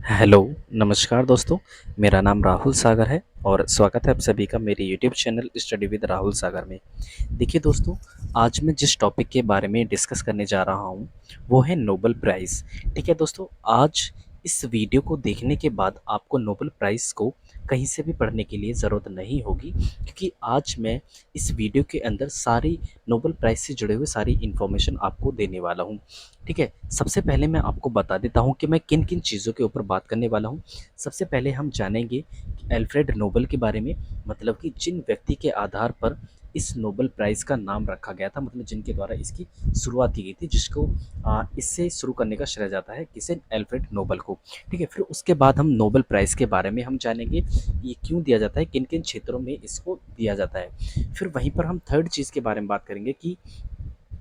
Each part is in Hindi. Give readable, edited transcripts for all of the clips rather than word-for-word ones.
हेलो, नमस्कार दोस्तों। मेरा नाम राहुल सागर है और स्वागत है आप सभी का मेरे YouTube channel study with Rahul Sagar में। देखिए दोस्तों, आज मैं जिस टॉपिक के बारे में डिस्कस करने जा रहा हूँ वो है नोबेल प्राइज़। ठीक है दोस्तों, आज इस वीडियो को देखने के बाद आपको नोबेल प्राइज़ को कहीं से भी पढ़ने के लिए ज़रूरत नहीं होगी, क्योंकि आज मैं इस वीडियो के अंदर सारी नोबेल प्राइज़ से जुड़े हुए सारी इन्फॉर्मेशन आपको देने वाला हूँ। ठीक है, सबसे पहले मैं आपको बता देता हूँ कि मैं किन किन चीज़ों के ऊपर बात करने वाला हूँ। सबसे पहले हम जानेंगे कि अल्फ्रेड नोबेल के बारे में, मतलब कि जिन व्यक्ति के आधार पर इस नोबेल प्राइज़ का नाम रखा गया था, मतलब जिनके द्वारा इसकी शुरुआत की गई थी, जिसको इससे शुरू करने का श्रेय जाता है किसे, अल्फ्रेड नोबेल को। ठीक है, फिर उसके बाद हम नोबेल प्राइज़ के बारे में हम जानेंगे ये क्यों दिया जाता है, किन किन क्षेत्रों में इसको दिया जाता है। फिर वहीं पर हम थर्ड चीज़ के बारे में बात करेंगे कि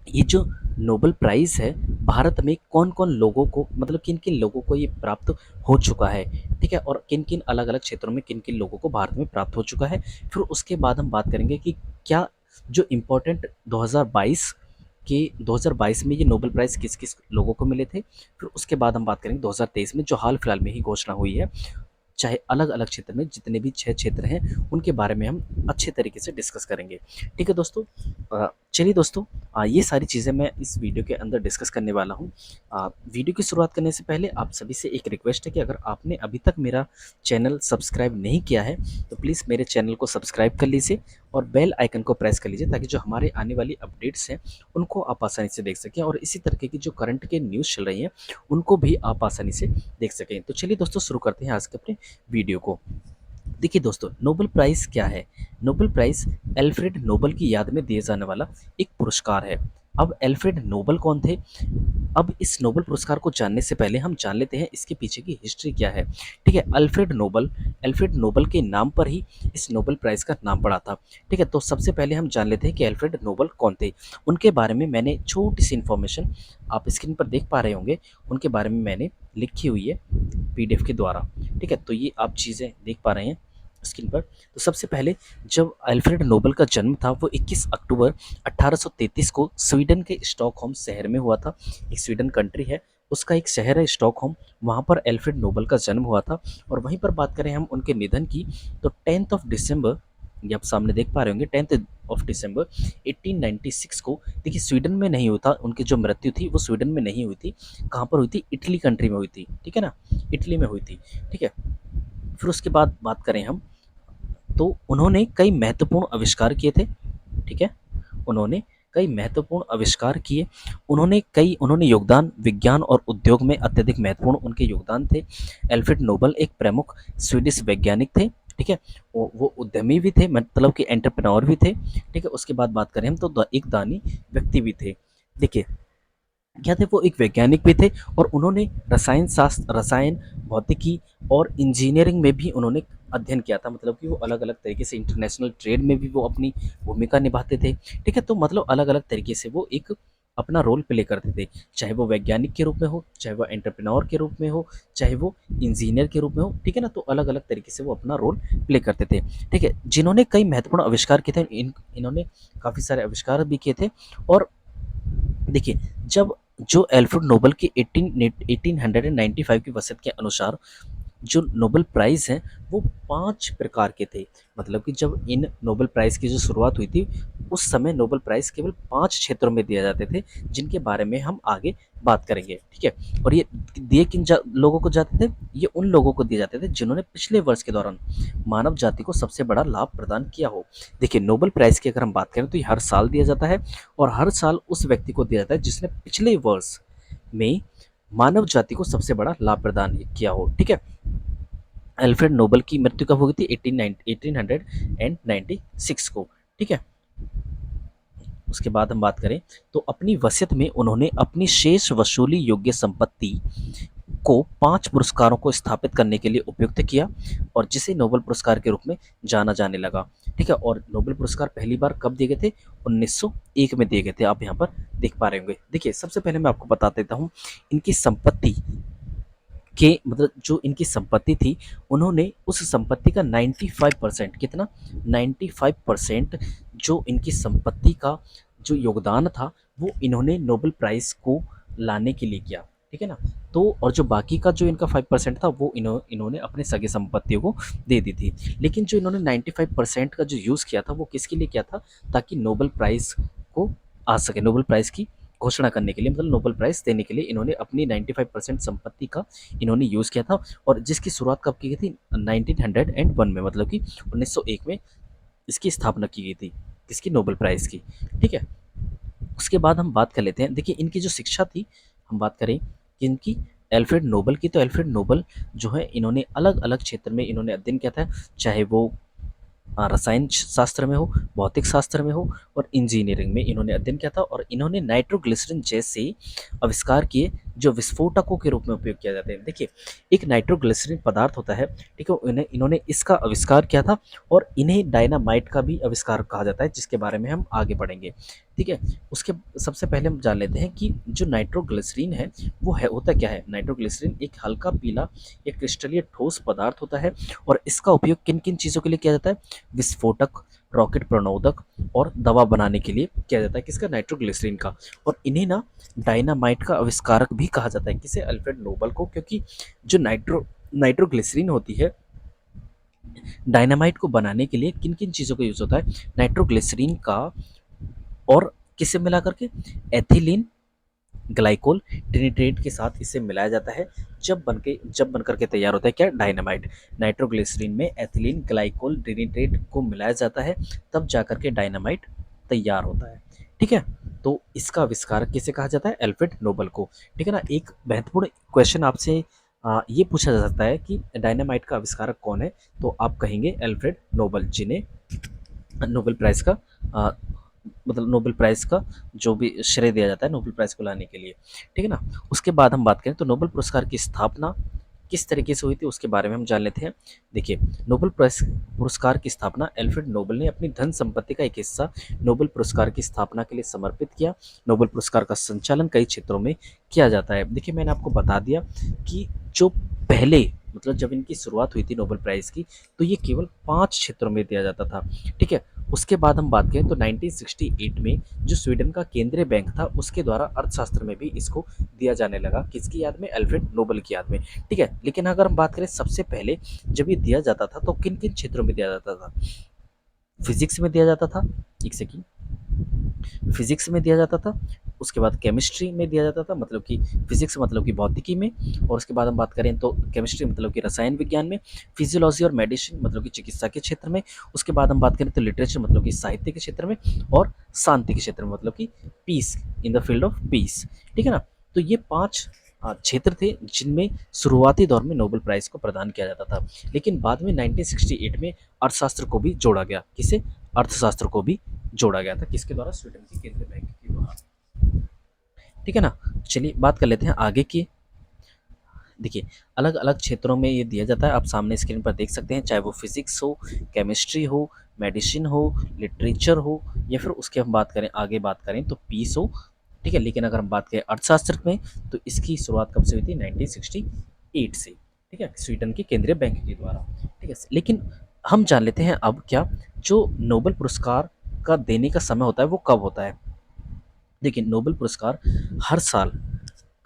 ये जो नोबेल प्राइज़ है, भारत में कौन-कौन लोगों को, मतलब किन-किन लोगों को ये प्राप्त हो चुका है, ठीक है? और किन-किन अलग-अलग क्षेत्रों में किन-किन लोगों को भारत में प्राप्त हो चुका है। फिर उसके बाद हम बात करेंगे कि क्या जो इम्पोर्टेंट 2022 में ये नोबेल प्राइज़ किस-किस लोगों को मिले थे। फिर उसके बाद हम बात करेंगे 2023 में जो हाल-फिलहाल में ही घोषणा हुई है, चाहे अलग-अलग क्षेत्र में जितने भी 6 क्षेत्र हैं, उनके बारे में हम अच्छे तरीके से डिस्कस करेंगे। ठीक है दोस्तों, चलिए दोस्तों, ये सारी चीज़ें मैं इस वीडियो के अंदर डिस्कस करने वाला हूँ। वीडियो की शुरुआत करने से पहले आप सभी से एक रिक्वेस्ट है कि अगर आपने अभी तक मेरा चैनल सब्सक्राइब नहीं किया है, तो प्लीज़ मेरे चैनल को सब्सक्राइब कर लीजिए और बेल आइकन को प्रेस कर लीजिए, ताकि जो हमारे आने वाली अपडेट्स हैं, उनको आप आसानी से देख सकें और इसी तरीके की जो करंट के न्यूज़ चल रही हैं, उनको भी आप आसानी से देख सकें। तो चलिए दोस्तों, शुरू करते हैं आज के अपने वीडियो को। देखिए दोस्तों, नोबेल प्राइज़ क्या है? नोबेल प्राइज़ अल्फ्रेड नोबेल की याद में दिए जाने वाला एक पुरस्कार है। अब अल्फ्रेड नोबेल कौन थे? अब इस नोबेल पुरस्कार को जानने से पहले हम जान लेते हैं इसके पीछे की हिस्ट्री क्या है। ठीक है, अल्फ्रेड नोबेल के नाम पर ही इस नोबेल प्राइज़ का नाम पड़ा था। ठीक है, तो सबसे पहले हम जान लेते हैं कि अल्फ्रेड नोबेल कौन थे? उनके बारे में मैंने छोटी-सी इन्फॉर्मेशन आप स्क्रीन पर देख पा रहे होंगे, उनके बारे में मैंने लिखी हुई है पीडीएफ के द्वारा। ठीक है, तो ये आप चीज़ें देख पा रहे हैं स्क्रीन पर। तो सबसे पहले जब अल्फ्रेड नोबेल का जन्म था, वो 21 अक्टूबर 1833 को स्वीडन के स्टॉकहोम शहर में हुआ था। एक स्वीडन कंट्री है, उसका एक शहर है स्टॉकहोम, वहाँ पर अल्फ्रेड नोबेल का जन्म हुआ था। और वहीं पर बात करें हम उनके निधन की, तो 10th ऑफ दिसंबर, ये आप सामने देख पा रहे होंगे, 10th ऑफ दिसंबर 1896 को, देखिए स्वीडन में नहीं हुआ था, उनकी जो मृत्यु थी वो स्वीडन में नहीं हुई थी। कहाँ पर हुई थी? इटली कंट्री में हुई थी। ठीक है ना, इटली में हुई थी। ठीक है, फिर उसके बाद बात करें हम, तो उन्होंने कई महत्वपूर्ण आविष्कार किए थे। ठीक है, उन्होंने कई महत्वपूर्ण आविष्कार किए, उन्होंने योगदान विज्ञान और उद्योग में अत्यधिक महत्वपूर्ण उनके योगदान थे। अल्फ्रेड नोबेल एक प्रमुख स्वीडिश वैज्ञानिक थे। ठीक है, वो उद्यमी भी थे, मतलब कि एंटरप्रेन्योर भी थे। ठीक है, उसके बाद बात करें हम, तो एक दानी व्यक्ति भी थे। देखिए, क्या थे, वो एक वैज्ञानिक भी थे और उन्होंने रसायन शास्त्र, रसायन, भौतिकी और इंजीनियरिंग में भी उन्होंने अध्ययन किया था, मतलब कि वो अलग अलग तरीके से इंटरनेशनल ट्रेड में भी वो अपनी भूमिका निभाते थे। ठीक है, तो मतलब अलग अलग तरीके से वो एक अपना रोल प्ले करते थे, चाहे वो वैज्ञानिक के रूप में हो, चाहे वो एंटरप्रेन्योर के रूप में हो, चाहे वो इंजीनियर के रूप में हो। ठीक है ना, तो अलग अलग तरीके से वो अपना रोल प्ले करते थे। ठीक है, जिन्होंने कई महत्वपूर्ण आविष्कार किए थे, इन्होंने काफ़ी सारे आविष्कार भी किए थे। और देखिए, जब जो अल्फ्रेड नोबेल की 1895 की वसीयत के अनुसार जो नोबेल प्राइज़ हैं, वो 5 प्रकार के थे। मतलब कि जब इन नोबेल प्राइज़ की जो शुरुआत हुई थी, उस समय नोबेल प्राइज़ केवल 5 क्षेत्रों में दिए जाते थे, जिनके बारे में हम आगे बात करेंगे। ठीक है, और ये दिए किन लोगों को जाते थे? ये उन लोगों को दिए जाते थे जिन्होंने पिछले वर्ष के दौरान मानव जाति को सबसे बड़ा लाभ प्रदान किया हो। देखिए, नोबेल प्राइज़ की अगर हम बात करें, तो ये हर साल दिया जाता है और हर साल उस व्यक्ति को दिया जाता है जिसने पिछले वर्ष में मानव जाति को सबसे बड़ा लाभ प्रदान किया हो। ठीक है, अल्फ्रेड नोबेल की मृत्यु कब हुई थी? 1896 को। ठीक है, उसके बाद हम बात करें, तो अपनी वसीयत में उन्होंने अपनी शेष वसूली योग्य संपत्ति को 5 पुरस्कारों को स्थापित करने के लिए उपयुक्त किया, और जिसे नोबेल पुरस्कार के रूप में जाना जाने लगा। ठीक है, और नोबेल पुरस्कार पहली बार कब दिए गए थे? 1901 में दिए गए थे, आप यहाँ पर देख पा रहे होंगे। देखिए, सबसे पहले मैं आपको बता देता हूँ इनकी संपत्ति के, मतलब जो इनकी संपत्ति थी, उन्होंने उस संपत्ति का 95%, कितना? 95% जो इनकी संपत्ति का जो योगदान था, वो इन्होंने नोबेल प्राइज़ को लाने के लिए किया। ठीक है ना। तो और जो बाकी का जो इनका 5% था वो इन्होंने अपने सगे संपत्तियों को दे दी थी। लेकिन जो इन्होंने 95% का जो यूज़ किया था वो किसके लिए किया था, ताकि नोबेल प्राइज़ को आ सके, नोबेल प्राइज़ की घोषणा करने के लिए, मतलब नोबेल प्राइज़ देने के लिए इन्होंने अपनी 95% संपत्ति का इन्होंने यूज़ किया था। और जिसकी शुरुआत कब की गई थी, 1901 में, मतलब कि 1901 में इसकी स्थापना की गई थी, किसकी, नोबेल प्राइज़ की। ठीक है। उसके बाद हम बात कर लेते हैं, देखिए इनकी जो शिक्षा थी, हम बात करें कि इनकी एल्फ्रेड नोबल की, तो एल्फ्रेड नोबल जो है इन्होंने अलग अलग क्षेत्र में इन्होंने अध्ययन किया था, चाहे वो रसायन शास्त्र में हो, भौतिक शास्त्र में हो, और इंजीनियरिंग में इन्होंने अध्ययन किया था। और इन्होंने नाइट्रोग्लिसरीन जैसे आविष्कार किए जो विस्फोटकों के रूप में उपयोग किया जाते हैं। देखिए एक नाइट्रोग्लिसरीन पदार्थ होता है, ठीक है, इन्होंने इसका आविष्कार किया था, और इन्हें डायनामाइट का भी आविष्कार कहा जाता है, जिसके बारे में हम आगे पढ़ेंगे। ठीक है। उसके सबसे पहले हम जान लेते हैं कि जो नाइट्रोग्लिसरीन है वो है, होता क्या है। नाइट्रोग्लिसरीन एक हल्का पीला, एक क्रिस्टलीय ठोस पदार्थ होता है, और इसका उपयोग किन किन चीज़ों के लिए किया जाता है, विस्फोटक, रॉकेट प्रणोदक और दवा बनाने के लिए किया जाता है, किसका, नाइट्रोग्लिसरीन का। और इन्हें ना डायनामाइट का आविष्कारक भी कहा जाता है, किसे, अल्फ्रेड नोबल को, क्योंकि जो नाइट्रोग्लिसरीन होती है, डायनामाइट को बनाने के लिए किन किन चीज़ों का यूज़ होता है, नाइट्रोग्लिसरीन का, और किसे मिला करके, एथिलीन ग्लाइकोल ट्रिनिट्रेट के साथ इसे मिलाया जाता है, जब बन करके तैयार होता है क्या, डायनामाइट। नाइट्रोग्लिसरीन में एथिलीन ग्लाइकोल ट्रिनिट्रेट को मिलाया जाता है, तब जाकर के डायनामाइट तैयार होता है। ठीक है। तो इसका आविष्कारक किसे कहा जाता है, एल्फ्रेड नोबल को। ठीक है ना। एक महत्वपूर्ण क्वेश्चन आपसे ये पूछा जा सकता है कि डायनामाइट का आविष्कारक कौन है, तो आप कहेंगे एल्फ्रेड नोबल, जिन्हें नोबेल प्राइज़ का अ, मतलब नोबेल प्राइज़ का जो भी श्रेय दिया जाता है नोबेल प्राइज़ को लाने के लिए। ठीक है ना। उसके बाद हम बात करें तो नोबेल पुरस्कार की स्थापना किस तरीके से हुई थी उसके बारे में हम जान लेते हैं। देखिए नोबेल पुरस्कार की स्थापना, एल्फ्रेड नोबल ने अपनी धन संपत्ति का एक हिस्सा नोबेल पुरस्कार की स्थापना के लिए समर्पित किया। नोबेल पुरस्कार का संचालन कई क्षेत्रों में किया जाता है। देखिए मैंने आपको बता दिया कि जो पहले, मतलब जब इनकी शुरुआत हुई थी नोबेल प्राइज़ की, तो ये केवल 5 क्षेत्रों में दिया जाता था। ठीक है। उसके बाद हम बात करें तो 1968 में जो स्वीडन का केंद्रीय बैंक था उसके द्वारा अर्थशास्त्र में भी इसको दिया जाने लगा, किसकी याद में, अल्फ्रेड नोबल की याद में। ठीक है। लेकिन अगर हम बात करें सबसे पहले जब ये दिया जाता था तो किन किन क्षेत्रों में दिया जाता था, फिजिक्स में दिया जाता था, एक सेकेंड, फिजिक्स में दिया जाता था, उसके बाद केमिस्ट्री में दिया जाता था, मतलब कि फिजिक्स मतलब कि भौतिकी में, और उसके बाद हम बात करें तो केमिस्ट्री मतलब कि रसायन विज्ञान में, फिजियोलॉजी और मेडिसिन मतलब कि चिकित्सा के क्षेत्र में, उसके बाद हम बात करें तो लिटरेचर मतलब कि साहित्य के क्षेत्र में, और शांति के क्षेत्र में मतलब कि peace, in the field of peace. ठीक है ना। तो ये 5 क्षेत्र थे जिनमें शुरुआती दौर में नोबेल प्राइज़ को प्रदान किया जाता था, लेकिन बाद में 1968 में अर्थशास्त्र को भी जोड़ा गया, किसे, अर्थशास्त्र को भी जोड़ा गया था, किसके द्वारा, स्वीडन के केंद्रीय बैंक के द्वारा। ठीक है ना। चलिए बात कर लेते हैं आगे की। देखिए अलग अलग क्षेत्रों में ये दिया जाता है, आप सामने स्क्रीन पर देख सकते हैं, चाहे वो फिजिक्स हो, केमिस्ट्री हो, मेडिसिन हो, लिटरेचर हो, या फिर उसके हम बात करें, आगे बात करें तो पीस हो। ठीक है। लेकिन अगर हम बात करें अर्थशास्त्र में तो इसकी शुरुआत कब से हुई थी, 1968 से। ठीक है, स्वीडन के केंद्रीय बैंक के द्वारा। ठीक है। लेकिन हम जान लेते हैं अब क्या, जो नोबेल पुरस्कार का देने का समय होता है वो कब होता है। देखिए नोबेल पुरस्कार हर साल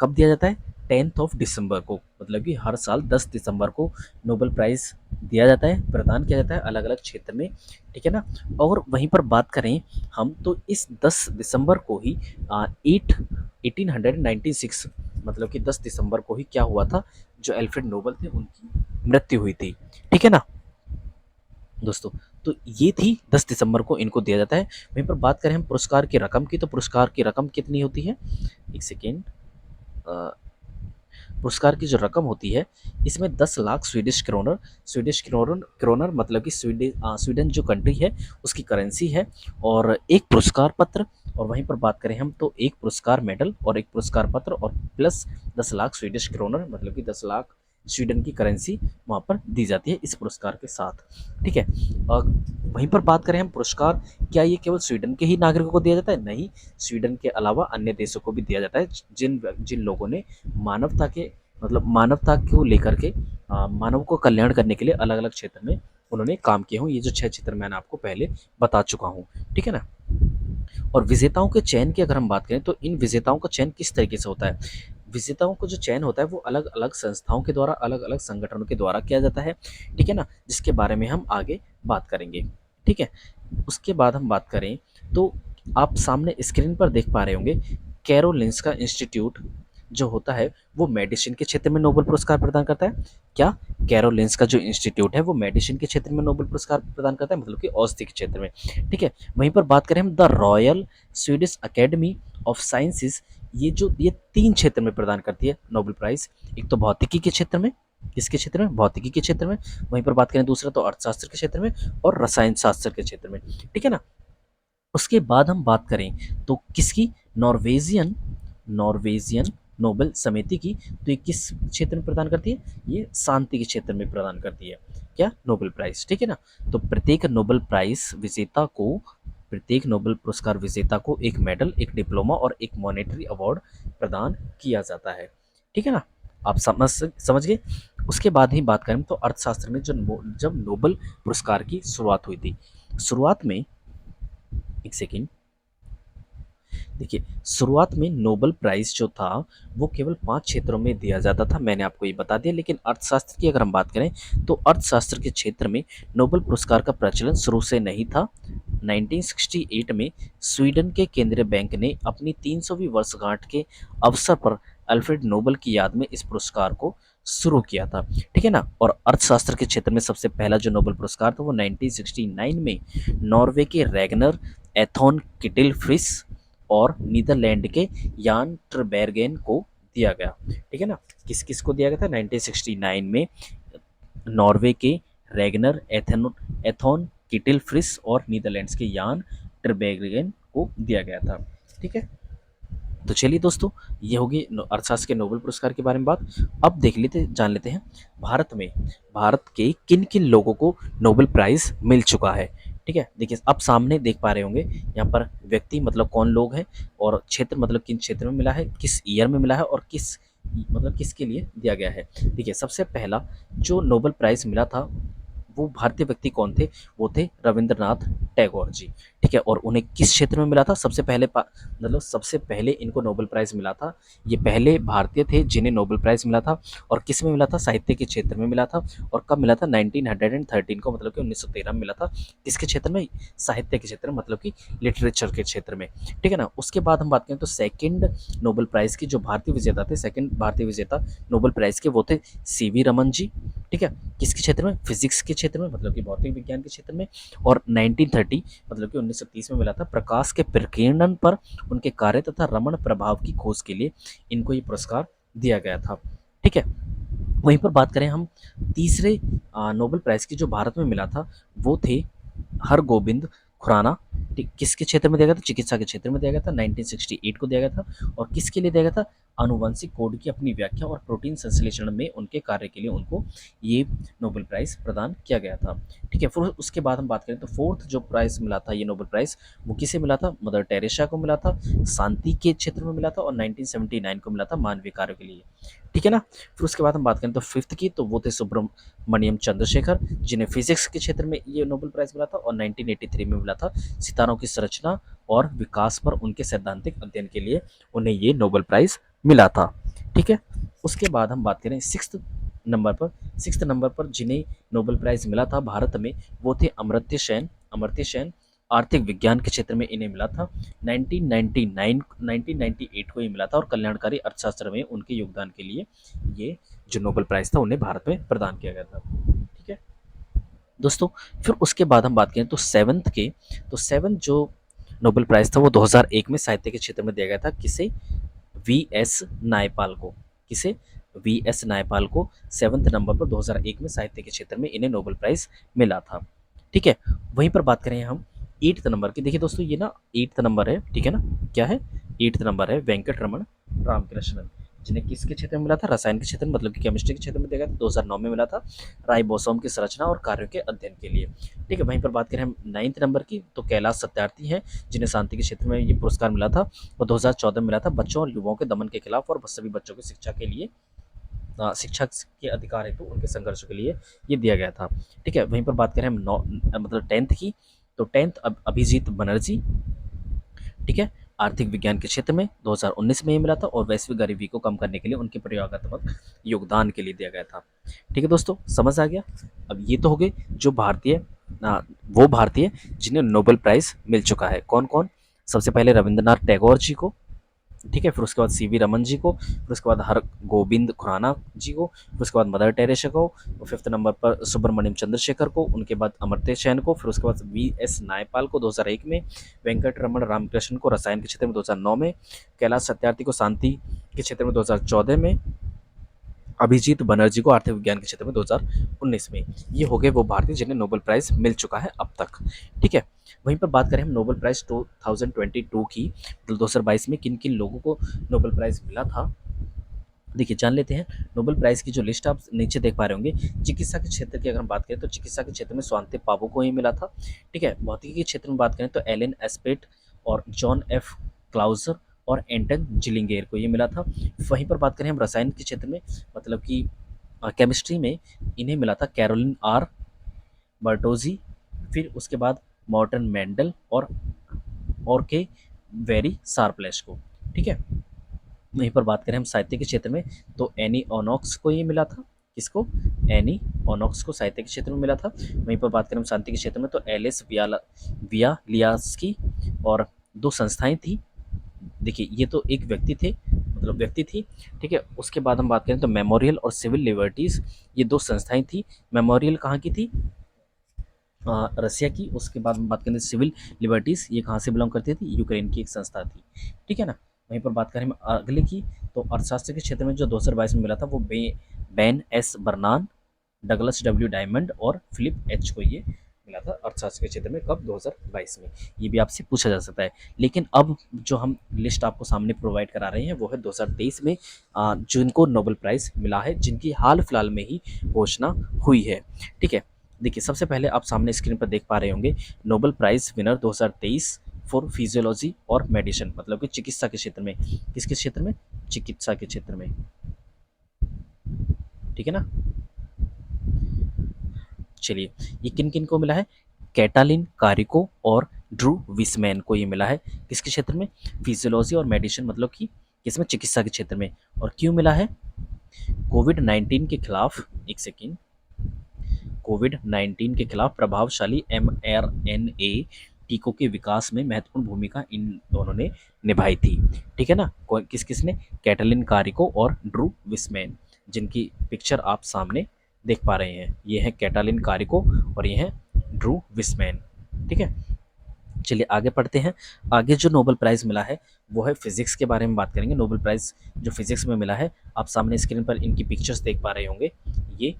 कब दिया जाता है, 10 दिसंबर को, मतलब कि हर साल 10 दिसंबर को नोबेल प्राइज़ दिया जाता है, प्रदान किया जाता है अलग अलग क्षेत्र में। ठीक है ना। और वहीं पर बात करें हम तो इस 10 दिसंबर को ही 1896, मतलब कि 10 दिसंबर को ही क्या हुआ था, जो एल्फ्रेड नोबल थे उनकी मृत्यु हुई थी। ठीक है ना दोस्तों। तो ये थी 10 दिसंबर को इनको दिया जाता है। वहीं पर बात करें हम पुरस्कार की रकम की, तो पुरस्कार की रकम कितनी होती है, एक सेकेंड, पुरस्कार की जो रकम होती है इसमें 10 lakh Swedish kronor, Swedish kronor kronor मतलब कि स्वीडन जो कंट्री है उसकी करेंसी है, और एक पुरस्कार पत्र, और वहीं पर बात करें हम तो एक पुरस्कार मेडल और एक पुरस्कार पत्र, और प्लस 10 लाख स्वीडिश क्रोनर मतलब कि 10 लाख स्वीडन की करेंसी वहाँ पर दी जाती है इस पुरस्कार के साथ। ठीक है। और वहीं पर बात करें हम पुरस्कार, क्या ये केवल स्वीडन के ही नागरिकों को दिया जाता है, नहीं, स्वीडन के अलावा अन्य देशों को भी दिया जाता है, जिन जिन लोगों ने मानवता के, मतलब मानवता को लेकर के मानव को कल्याण करने के लिए अलग अलग क्षेत्र में उन्होंने काम किए हों। ये जो 6 क्षेत्र मैंने आपको पहले बता चुका हूँ। ठीक है ना। और विजेताओं के चयन की अगर हम बात करें तो इन विजेताओं का चयन किस तरीके से होता है। विजेताओं को जो चयन होता है वो अलग अलग संस्थाओं के द्वारा, अलग अलग संगठनों के द्वारा किया जाता है, ठीक है ना, जिसके बारे में हम आगे बात करेंगे। ठीक है, उसके बाद हम बात करें तो आप सामने स्क्रीन पर देख पा रहे होंगे कैरोलिंस्का इंस्टीट्यूट जो होता है वो मेडिसिन के क्षेत्र में नोबेल पुरस्कार प्रदान करता है। क्या? कैरोलिंस्का जो इंस्टीट्यूट है वो मेडिसिन के क्षेत्र में नोबेल पुरस्कार प्रदान करता है, मतलब कि औषधि के क्षेत्र में। ठीक है, वहीं पर बात करें हम the royal Swedish academy of sciences, ये 3 क्षेत्र में प्रदान करती है नोबेल प्राइज। एक तो भौतिकी के क्षेत्र में, किसके क्षेत्र में? भौतिकी के क्षेत्र में। वहीं पर बात करें दूसरा तो अर्थशास्त्र के क्षेत्र में और रसायन शास्त्र के क्षेत्र में। ठीक है ना। उसके बाद हम बात करें तो किसकी? नॉर्वेजियन नॉर्वेजियन नोबेल समिति की। तो ये किस क्षेत्र में प्रदान करती है? ये शांति के क्षेत्र में प्रदान करती है। क्या? Nobel prize. ठीक है ना। तो प्रत्येक नोबेल पुरस्कार विजेता को एक मेडल, एक डिप्लोमा और एक मॉनेटरी अवार्ड प्रदान किया जाता है। ठीक है ना। आप समझ गए। उसके बाद ही बात करें तो अर्थशास्त्र में जब नोबेल पुरस्कार की शुरुआत हुई थी, शुरुआत में, एक सेकेंड, देखिए शुरुआत में नोबेल प्राइज जो था वो केवल 5 क्षेत्रों में दिया जाता था, मैंने आपको ये बता दिया। लेकिन अर्थशास्त्र की अगर हम बात करें तो अर्थशास्त्र के क्षेत्र में नोबेल पुरस्कार का प्रचलन शुरू से नहीं था। 1968 में स्वीडन के केंद्रीय बैंक ने अपनी 300वीं वर्षगांठ के अवसर पर अल्फ्रेड नोबेल की याद में इस पुरस्कार को शुरू किया था। ठीक है ना। और अर्थशास्त्र के क्षेत्र में सबसे पहला जो नोबेल पुरस्कार था वो 1969 में नॉर्वे के रैगनर एथोन किटिलफ्रिस और नीदरलैंड के यान ट्रबेरगेन को दिया गया। ठीक है ना। किस किस को दिया गया था? 1969 में नॉर्वे के रैगनर एथोन किटिलफ्रिस और नीदरलैंड्स के यान ट्रबेरगेन को दिया गया था। ठीक है। तो चलिए दोस्तों, ये होगी अर्थशास्त्र के नोबेल पुरस्कार के बारे में बात। अब जान लेते हैं भारत के किन किन लोगों को नोबेल प्राइज मिल चुका है। ठीक है, देखिए आप सामने देख पा रहे होंगे यहाँ पर व्यक्ति मतलब कौन लोग हैं, और क्षेत्र मतलब किन क्षेत्र में मिला है, किस ईयर में मिला है, और किसके लिए दिया गया है। देखिए सबसे पहला जो नोबेल प्राइज मिला था वो भारतीय व्यक्ति कौन थे? वो थे रविंद्रनाथ टैगोर जी। ठीक है, और उन्हें किस क्षेत्र में मिला था? सबसे पहले इनको नोबेल प्राइज मिला था, ये पहले भारतीय थे जिन्हें नोबेल प्राइज मिला था। और किस में मिला था? साहित्य के क्षेत्र में मिला था। और कब मिला था? 1913 को, मतलब कि 1913 में मिला था। किसके क्षेत्र में? साहित्य के क्षेत्र में, मतलब कि लिटरेचर के क्षेत्र में। ठीक है ना। उसके बाद हम बात करें तो सेकेंड नोबेल प्राइज की जो भारतीय विजेता थे, सेकेंड भारतीय विजेता नोबेल प्राइज के, वो थे सीवी रमन जी। ठीक है, किसके क्षेत्र में? फिजिक्स के क्षेत्र में, मतलब कि भौतिक विज्ञान के क्षेत्र में। और 1930 मतलब कि 1930 में मिला था प्रकाश के प्रकीर्णन पर उनके कार्य तथा रमण प्रभाव की खोज के लिए इनको ये पुरस्कार दिया गया था। ठीक है, वहीं पर बात करें हम तीसरे नोबेल प्राइज की जो भारत में मिला था, वो थे हरगोबिंद खुराना। ठीक, किसके क्षेत्र में दिया गया था? चिकित्सा के क्षेत्र में दिया गया था, 1968 को दिया गया था। और किसके लिए दिया गया था? आनुवंशिक कोड की अपनी व्याख्या और प्रोटीन संश्लेषण में उनके कार्य के लिए उनको ये नोबेल प्राइज प्रदान किया गया था। ठीक है, फिर उसके बाद हम बात करें तो फोर्थ जो प्राइज मिला था ये नोबेल प्राइज, वो किसे मिला था? मदर टेरेसा को मिला था, शांति के क्षेत्र में मिला था। और 1979 को मिला था मानवीय कार्य के लिए। ठीक है ना। फिर उसके बाद हम बात करें तो फिफ्थ की, तो वो थे सुब्रमण्यम चंद्रशेखर, जिन्हें फिजिक्स के क्षेत्र में ये नोबेल प्राइज मिला था। और 1983 में मिला था सितारों की संरचना और विकास पर उनके सैद्धांतिक अध्ययन के लिए उन्हें ये नोबेल प्राइज मिला था। ठीक है, उसके बाद हम बात करें सिक्स्थ नंबर पर जिन्हें नोबेल प्राइज मिला था भारत में, वो थे अमर्त्य सेन। आर्थिक विज्ञान के क्षेत्र में इन्हें मिला था। 1998 को ये मिला था। और कल्याणकारी अर्थशास्त्र में उनके योगदान के लिए ये जो नोबेल प्राइज था उन्हें भारत में प्रदान किया गया था। ठीक है दोस्तों, फिर उसके बाद हम बात करें तो सेवंथ जो नोबेल प्राइज था वो 2001 में साहित्य के क्षेत्र में दिया गया था। किसे? वी एस नायपाल को। किसे? वी एस नायपाल को 7वें नंबर पर 2001 में साहित्य के क्षेत्र में इन्हें नोबेल प्राइज मिला था। ठीक है, वहीं पर बात करें हम 8th नंबर की। देखिए दोस्तों, ये ना 8th नंबर है। ठीक है ना, क्या है? 8th नंबर है वेंकट रमन रामकृष्णन, जिन्हें किसके क्षेत्र में मिला था? रसायन के क्षेत्र में, मतलब कि केमिस्ट्री के क्षेत्र में दिया गया था। 2009 में मिला था राइबोसोम की संरचना और कार्यों के अध्ययन के लिए। ठीक है, वहीं पर बात करें हम 9th नंबर की, तो कैलाश सत्यार्थी हैं, जिन्हें शांति के क्षेत्र में ये पुरस्कार मिला था। और 2014 में मिला था बच्चों और युवाओं के दमन के खिलाफ और सभी बच्चों की शिक्षा के लिए, शिक्षा के अधिकार हेतु उनके संघर्ष के लिए ये दिया गया था। ठीक है, वहीं पर बात करें हम 10th की, तो 10th अभिजीत बनर्जी। ठीक है, आर्थिक विज्ञान के क्षेत्र में 2019 में ही मिला था, और वैश्विक गरीबी को कम करने के लिए उनके प्रयोगात्मक योगदान के लिए दिया गया था। ठीक है दोस्तों, समझ आ गया। अब ये तो हो गए जो भारतीय, वो भारतीय जिन्हें नोबेल प्राइज़ मिल चुका है। कौन कौन? सबसे पहले रविंद्रनाथ टैगोर जी को, ठीक है, फिर उसके बाद सीवी रमन जी को, फिर उसके बाद हर गोविंद खुराना जी को, फिर उसके बाद मदर टेरेसा को, और फिफ्थ नंबर पर सुब्रमण्यम चंद्रशेखर को, उनके बाद अमर्त्य सेन को, फिर उसके बाद वी एस नायपाल को 2001 में, वेंकट रमन रामकृष्णन को रसायन के क्षेत्र में 2009 में, कैलाश सत्यार्थी को शांति के क्षेत्र में 2014 में, अभिजीत बनर्जी को आर्थिक विज्ञान के क्षेत्र में 2019 में। ये हो गए वो भारतीय जिन्हें नोबेल प्राइज़ मिल चुका है अब तक। ठीक है, वहीं पर बात करें हम नोबेल प्राइज़ 2022 की, मतलब 2022 में किन किन लोगों को नोबेल प्राइज़ मिला था, देखिए जान लेते हैं। नोबेल प्राइज़ की जो लिस्ट आप नीचे देख पा रहे होंगे, चिकित्सा के क्षेत्र की अगर हम बात करें तो चिकित्सा के क्षेत्र में स्वांति पाबो को ही मिला था। ठीक है, भौतिकी के क्षेत्र में बात करें तो एलन एस्पेट और जॉन एफ क्लाउजर और एंटन जिलिंगेर को ये मिला था। वहीं पर बात करें हम रसायन के क्षेत्र में, मतलब कि केमिस्ट्री में, इन्हें मिला था कैरोलिन आर बर्टोजी, फिर उसके बाद मॉर्टन मेंडल और के वेरी शार्पलेस को। ठीक है, वहीं पर बात करें हम साहित्य के क्षेत्र में तो एनी ओनॉक्स को ये मिला था। किसको? एनी ओनॉक्स को साहित्य के क्षेत्र में मिला था। वहीं पर बात करें हम शांति के क्षेत्र में तो एलिस वियालियास्की और दो संस्थाएं थी। देखिए ये तो एक व्यक्ति थे, मतलब व्यक्ति थी। ठीक है, उसके बाद हम बात करें तो मेमोरियल और सिविल लिबर्टीज़, ये दो संस्थाएं थी। मेमोरियल कहाँ की थी? रसिया की। उसके बाद हम बात करें सिविल लिबर्टीज़, ये कहाँ से बिलोंग करती थी? यूक्रेन की एक संस्था थी। ठीक है ना। वहीं पर बात करें हम अगले की, तो अर्थशास्त्र के क्षेत्र में जो 2022 में मिला था वो Ben S Bernanke, Douglas W Diamond और फिलिप एच को ये मिला था अर्थशास्त्र के क्षेत्र में। कब? 2022 में। ये भी आपसे पूछा जा सकता है। लेकिन अब जो हम लिस्ट आपको सामने प्रोवाइड करा रहे हैं वो है 2023 में जिनको नोबेल प्राइज़ मिला है, जिनकी हाल फिलहाल में ही घोषणा हुई है। ठीक है, देखिए सबसे पहले आप सामने स्क्रीन पर देख पा रहे होंगे Nobel prize winner 2023 for physiology और मेडिसिन, मतलब कि चिकित्सा के क्षेत्र में। किसके क्षेत्र में? चिकित्सा के क्षेत्र में। ठीक है ना। चलिए, ये किन किन को मिला है? कैटालिन कारिको और ड्रू विसमैन को ये मिला है। किसके क्षेत्र में? फिजियोलॉजी और मेडिसिन, मतलब कि किसमें? चिकित्सा के क्षेत्र में। और क्यों मिला है? कोविड-19 के खिलाफ, एक सेकेंड, कोविड-19 के खिलाफ प्रभावशाली mRNA टीकों के विकास में महत्वपूर्ण भूमिका इन दोनों ने निभाई थी। ठीक है ना। किस किसने? कैटलिन कारिको और ड्रू विसमैन, जिनकी पिक्चर आप सामने देख पा रहे हैं। ये है कैटलिन कारिको और ये है ड्रू विसमैन। ठीक है, चलिए आगे पढ़ते हैं। आगे जो नोबेल प्राइज़ मिला है वो है फिजिक्स के बारे में बात करेंगे। नोबेल प्राइज़ जो फिजिक्स में मिला है, आप सामने स्क्रीन पर इनकी पिक्चर्स देख पा रहे होंगे ये।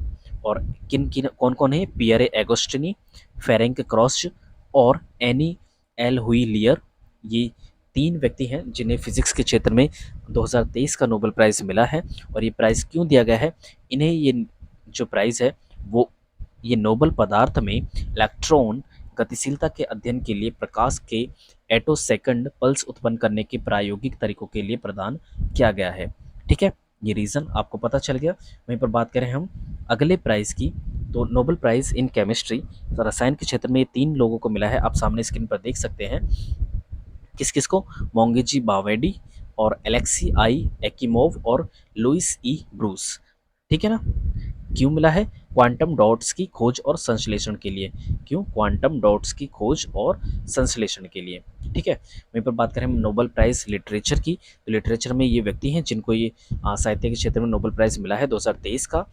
और किन किन कौन कौन है? पियरे एगोस्टिनी, फेरेंक क्रॉस और एनी एल हुई लियर, ये तीन व्यक्ति हैं जिन्हें फिजिक्स के क्षेत्र में 2023 का नोबेल प्राइज़ मिला है। और ये प्राइज़ क्यों दिया गया है इन्हें? ये जो प्राइज़ है वो ये नोबेल पदार्थ में इलेक्ट्रॉन गतिशीलता के अध्ययन के लिए प्रकाश के एटोसेकंड पल्स उत्पन्न करने के प्रायोगिक तरीकों के लिए प्रदान किया गया है। ठीक है, ये रीज़न आपको पता चल गया। वहीं पर बात करें हम अगले प्राइज़ की, तो नोबेल प्राइज़ इन केमिस्ट्री, तो रसायन के क्षेत्र में ये तीन लोगों को मिला है। आप सामने स्क्रीन पर देख सकते हैं किस किस को? मोंगेजी बावेडी और एलेक्सी आई एक्कीमोव और लुइस ई ब्रूस। ठीक है ना। क्यों मिला है? क्वांटम डॉट्स की खोज और संश्लेषण के लिए। क्यों? क्वांटम डॉट्स की खोज और संश्लेषण के लिए। ठीक है, वहीं पर बात करें हम नोबेल प्राइज़ लिटरेचर की, तो लिटरेचर में ये व्यक्ति हैं जिनको ये साहित्य के क्षेत्र में नोबेल प्राइज़ मिला है 2023 का।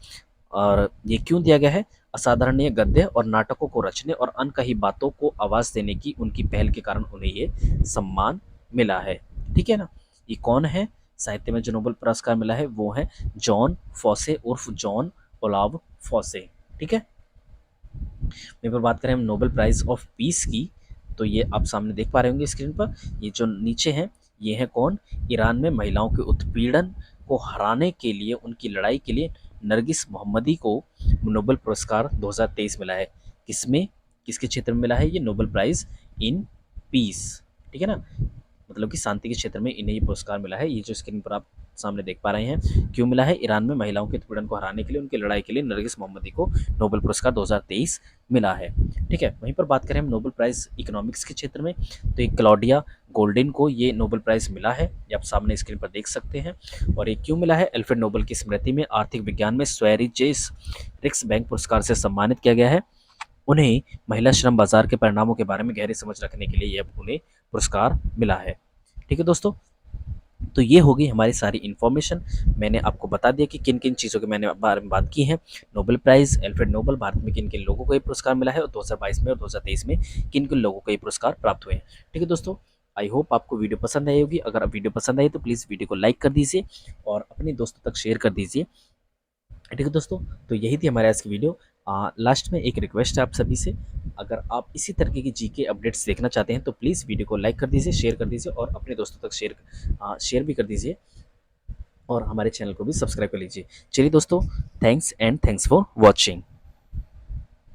और ये क्यों दिया गया है? असाधारणीय गद्य और नाटकों को रचने और अनकही बातों को आवाज़ देने की उनकी पहल के कारण उन्हें ये सम्मान मिला है। ठीक है ना। ये कौन है? साहित्य में जो नोबेल पुरस्कार मिला है वो है जॉन फॉसे उर्फ जॉन ओलाव फॉसे। ठीक है, वहीं पर बात करें हम नोबेल प्राइज़ ऑफ पीस की, तो ये आप सामने देख पा रहे होंगे स्क्रीन पर। ये जो नीचे हैं ये है कौन? ईरान में महिलाओं के उत्पीड़न को हराने के लिए, उनकी लड़ाई के लिए नरगिस मोहम्मदी को नोबेल पुरस्कार 2023 मिला है। किसमें? किसके क्षेत्र में मिला है ये नोबेल प्राइज़? In peace. ठीक है ना, मतलब कि शांति के क्षेत्र में इन्हें ये पुरस्कार मिला है। ये जो स्क्रीन पर आप सामने देख पा रहे हैं, क्यों मिला है? ईरान में महिलाओं के उत्पीड़न को हराने के लिए, उनकी लड़ाई के लिए नरगिस मोहम्मदी को नोबेल पुरस्कार 2023 मिला है। ठीक है, वहीं पर बात करें हम नोबेल प्राइज़ इकोनॉमिक्स के क्षेत्र में, तो ये क्लॉडिया गोल्डिन को ये नोबेल प्राइज़ मिला है, ये आप सामने स्क्रीन पर देख सकते हैं। और ये क्यों मिला है? अल्फ्रेड नोबेल की स्मृति में आर्थिक विज्ञान में स्वैरिजेस रिक्सबैंक पुरस्कार से सम्मानित किया गया है। उन्हें महिला श्रम बाजार के परिणामों के बारे में गहरी समझ रखने के लिए यह उन्हें पुरस्कार मिला है। ठीक है दोस्तों, तो ये हो गई हमारी सारी इन्फॉर्मेशन। मैंने आपको बता दिया कि किन किन चीज़ों के मैंने बारे में बात की है। Nobel prize, Alfred Nobel, Bharat में किन किन लोगों को ये पुरस्कार मिला है और 2022 में और 2023 में किन किन लोगों को ये पुरस्कार प्राप्त हुए हैं। ठीक है दोस्तों, आई होप आपको वीडियो पसंद आई होगी। अगर आप वीडियो पसंद आई तो प्लीज़ वीडियो को लाइक कर दीजिए और अपने दोस्तों तक शेयर कर दीजिए। ठीक है दोस्तों, तो यही थी हमारे आज की वीडियो। लास्ट में एक रिक्वेस्ट है आप सभी से, अगर आप इसी तरीके की जीके अपडेट्स देखना चाहते हैं तो प्लीज़ वीडियो को लाइक कर दीजिए, शेयर कर दीजिए और अपने दोस्तों तक शेयर भी कर दीजिए और हमारे चैनल को भी सब्सक्राइब कर लीजिए। चलिए दोस्तों, थैंक्स फॉर वॉचिंग।